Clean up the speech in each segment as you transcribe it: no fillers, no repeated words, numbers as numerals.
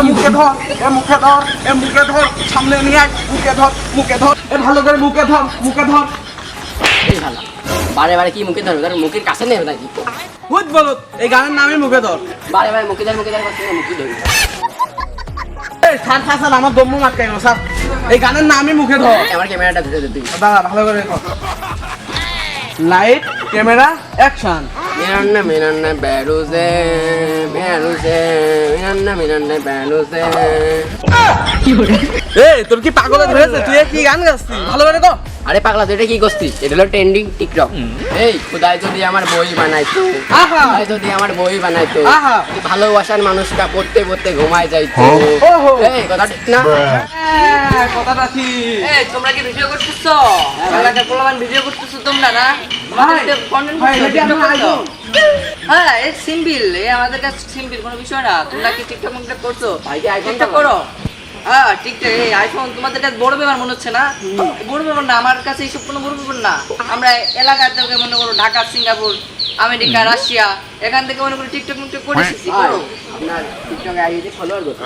মুখে ধর, এ মুখে ধর, এ মুখে ধর, সামনে নিয়ে আয়, মুখে ধর, মুখে ধর, এ ভালো করে মুখে ধর, মুখে ধর। এই শালা বারে বারে কি মুখে ধরবে, তোর মুখের কাছে নেবে নাকি? ভূত বলত, এই গানের নামই মুখে ধর। বারে বারে মুখে ধর করছে, মুখে ধরবি। এই স্যার স্যার স্যার, আমার দম্ম মারতে গেল স্যার, এই গানের নামই মুখে ধর। আমার ক্যামেরাটা ধরে দে তুই। দাদা ভালো করে কর। Light camera action. মিরান্না বেরুজে বেরুজে মিরান্না বেরুজে। এই তোর কি পাগলে ধরেছে? তুই কি গান গাচ্ছিস? ভালো করে কর। আরে পাগলা তুই এটা কি করছিস? এটা হলো ট্রেন্ডিং টিকটক। এই খোদাই যদি আমার বই বানাইতো, আহা খোদাই যদি আমার বই বানাইতো, আহা ভালোবাসার মানুষটা পড়তে পড়তে ঘুমায় যাইতো। ওহো এই কথা ঠিক না? হ্যাঁ, কথাটা ঠিক। এই তোমরা কি ভিডিও করতেছো? এলাকা পোলাপান ভিডিও করতেছো তোমরা না? ভাই, আমাদের কন্টেন্ট ভাই, করতেছো, এটা TikTok আমরা করছো? আইফোন। হ্যাঁ এই সিম্পল, এই আমাদের কাছে সিম্পল কোনো বিষয় না। তোমরা কি টিকটক মুকটক করছো? ভাই কি iPhone টিকটক তো? করো। হ্যাঁ টিকটক, এই আইফোন তোমাদের কাছে বড় ব্যাপার মনে হচ্ছে না? বড় ব্যাপার না, আমার কাছে এইসব কোনো বড় ব্যাপার না। আমরা এলাকা থেকে মনে করো ঢাকা, সিঙ্গাপুর, আমেরিকা, রাশিয়া, এখান থেকে মনে করো টিকটক মুকটক করে এসেছি। ভাই, করো। আপনার টিকটকে আইডিতে ফলোয়ার কত?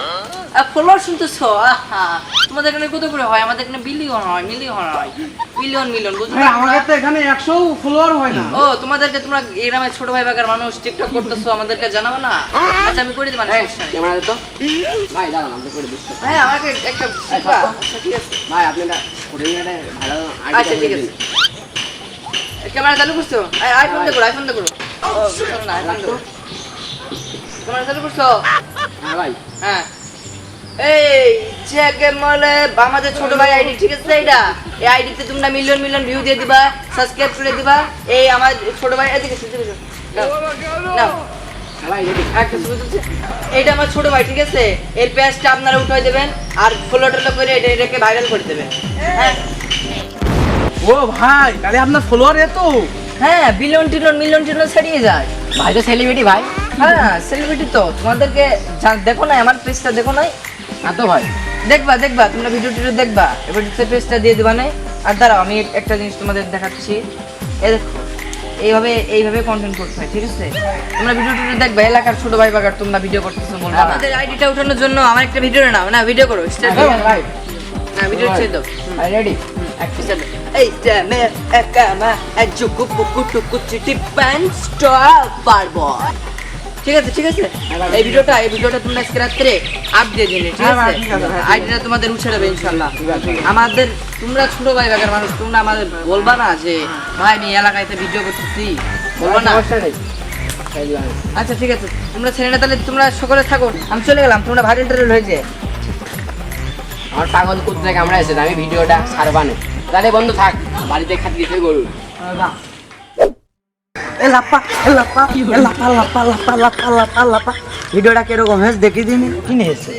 ফলোয়ার শুনতেছো? আহা, তোমাদের এখানে কত করে হয়? আমাদের এখানে বিলিয়ন হয়, মিলিয়ন হয়, মিলিয়ন বুঝছো ভাই না? আমাদের তো এখানে 100 ফলোয়ার হয় না। ও তোমাদেরকে, তোমরা এই গ্রামের ছোট ভাই বাগার মানুষ টিকটক করতেছো, আমাদেরকে জানাবো না? আচ্ছা আমি করে দিই, মানে সমস্যা নেই। ক্যামেরা তো ভাই দাঁড়ান, আমি করে দিচ্ছি। হ্যাঁ আমাকে একটা শিখবা? আচ্ছা ঠিক আছে, ভাই আপনি এটা করে নিয়ে একটা ভালো আচ্ছা ঠিক আছে। ক্যামেরা চালু করছো? আইফোন দিয়ে করো, আইফোন দিয়ে করো। ও বুঝলাম না, আইফোন দিয়ে করো। ক্যামেরা চালু করছো? হ্যাঁ ভাই, হ্যাঁ। এই যে মলে আমাদের ছোট ভাই আইডি, ঠিক আছে? এটা এই আইডিতে তোমরা মিলিয়ন ভিউ দিয়ে দিবা, সাবস্ক্রাইব করে দিবা। এই আমার ছোট ভাই, এদিকে নাও ভাই রেডি। একটা ছবি তুলছে। এইটা আমার ছোট ভাই, ঠিক আছে? এর পেজটা আপনারা উঠাই দেবেন আর ফলো টলো করে এটাকে ভাইরাল করে দেবেন। হ্যাঁ ও ভাই, তাহলে আপনার ফলোয়ার এত? হ্যাঁ, মিলিয়ন টিলন ছাড়িয়ে যায়। ভাই তো সেলিব্রিটি ভাই। হ্যাঁ সেলিব্রিটি তো। তোমাদেরকে দেখো না আমার পেজটা, দেখো নাই? না তো ভাই। দেখবা তোমরা ভিডিও টিডিও দেখবা, এবার পেজটা দিয়ে দিবা না? আর দাঁড়াও আমি একটা জিনিস তোমাদের দেখাচ্ছি। এই দেখো, এইভাবে কন্টেন্ট করতে হয়, ঠিক আছে? তোমরা ভিডিও টিডিও দেখবা, এলাকার ছোট ভাই বাগার তোমরা ভিডিও করতেছো বলবা। আমাদের আইডিটা ওঠানোর জন্য আমার একটা ভিডিও নাও না, ভিডিও করো, স্টার্ট করো। ভাই না ভিডিও ছেড়ে দাও। ভাই রেডি। এই জামে একামা এজুকু পুকু টুকু চিটি প্যান্ট স্টল পারবো। ঠিক আছে এই ভিডিওটা তোমরা আজকে রাত্রে আপ দিয়ে দিলে, ঠিক আছে? আইডিটা তোমাদের উঠে যাবে ইনশাআল্লাহ। আমাদের তোমরা ছোট ভাই বাগার মানুষ, তোমরা আমাদের বলবা না যে ভাই আমি এলাকায় ভিডিও করতেছি, বলবা না? সমস্যা নেই। আচ্ছা ঠিক আছে, তোমরা ছেড়ে না, তাহলে তোমরা সকলে থাকো, আমি চলে গেলাম, তোমরা ভাইরাল টাইরাল হয়ে যায়। আমার পাগল কুত্তে কামড়া এসে আমি ভিডিওটা ছাড়বানে। তাহলে বন্ধু থাক, বাড়িতে খাত গেছে গরু। ভিডিওটা কিরকম হয়েছে দেখি দিন। কি নিয়েছে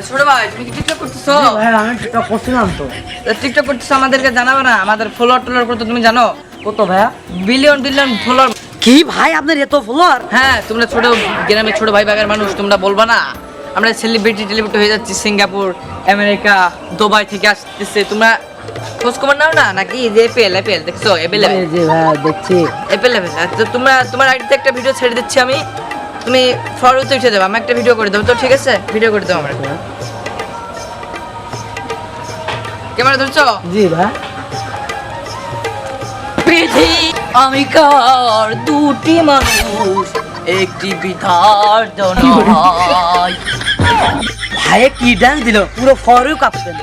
ছোট ভাই? তুমি কি টিকটক করতেছো? আমি টিকটক করছিলাম তো। টিকটক করতেছো, আমাদেরকে জানাবে না? আমাদের ফলোয়ার টলোয়ার কত তুমি জানো? কত ভাইয়া? Billion follower. কি ভাই আপনার এত ফলোয়ার? হ্যাঁ, তোমরা ছোট গ্রামের ছোট ভাই বাগার মানুষ, তোমরা বলবা না? আমরা সেলিব্রিটি হয়ে যাচ্ছি, সিঙ্গাপুর, আমেরিকা, দুবাই থেকে আসতেছে। তোমরা খোঁজ খবর নাও না নাকি? যে এপেল দেখছো? এপেল জি ভাইয়া দেখছি। তো তোমার আইডিতে একটা ভিডিও ছেড়ে দিচ্ছি আমি, তুমি ফরওয়ার্ডে উঠে যাবে, আমি একটা ভিডিও করে দেবো তো, ঠিক আছে? ভিডিও করে দেবো আমরা। ক্যামেরা ধরছো? জি ভাই। আমি কার দুটি মানুষ, একটি বিধার জনয়। ভাই কি ডান্স দিল, পুরো ফরও কাঁপছেন।